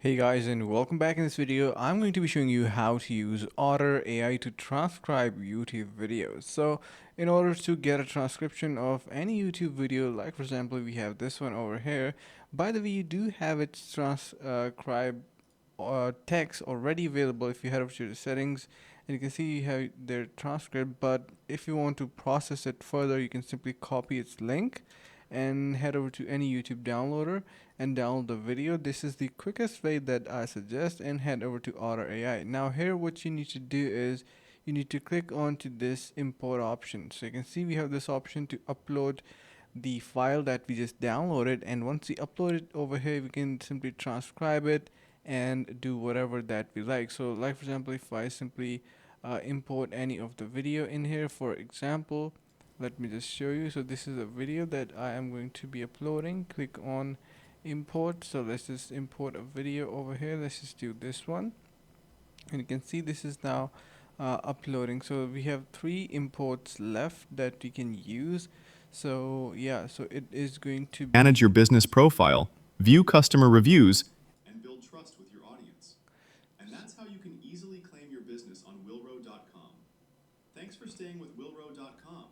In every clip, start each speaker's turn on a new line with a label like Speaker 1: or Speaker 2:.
Speaker 1: Hey guys, and welcome back. In this video I'm going to be showing you how to use Otter AI to transcribe YouTube videos. So in order to get a transcription of any YouTube video, like for example we have this one over here, by the way you do have its transcribe text already available. If you head over to the settings, and you can see you have their transcript, but if you want to process it further you can simply copy its link and head over to any YouTube downloader and download the video. This is the quickest way that I suggest, and head over to Otter AI. Now here what you need to do is you need to click onto this import option. So you can see we have this option to upload the file that we just downloaded, and once we upload it over here we can simply transcribe it and do whatever that we like. So like for example, if I simply import any of the video in here, for example, let me just show you. So this is a video that I am going to be uploading. Click on import. So let's just import a video over here. Let's just do this one, and you can see this is now uploading. So we have 3 imports left that we can use. So yeah, so it is going to
Speaker 2: Manage your business profile, view customer reviews,
Speaker 3: and build trust with your audience. And that's how you can easily claim your business on willrow.com. Thanks for staying with willrow.com.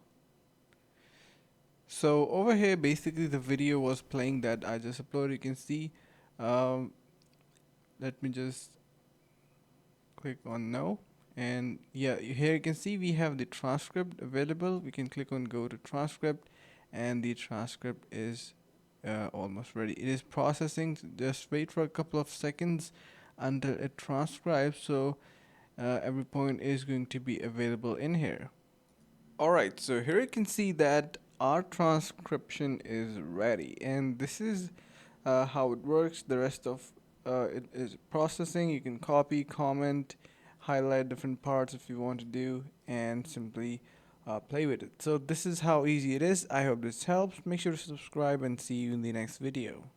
Speaker 1: So over here basically the video was playing that I just uploaded. You can see um, let me just click on no, and yeah, here you can see we have the transcript available. We can click on go to transcript, and the transcript is almost ready. It is processing. Just wait for a couple of seconds until it transcribes. So every point is going to be available in here. Alright, so here you can see that our transcription is ready, and this is how it works. The rest of it is processing. You can copy, comment, highlight different parts if you want to do, and simply play with it. So this is how easy it is. I hope this helps. Make sure to subscribe and see you in the next video.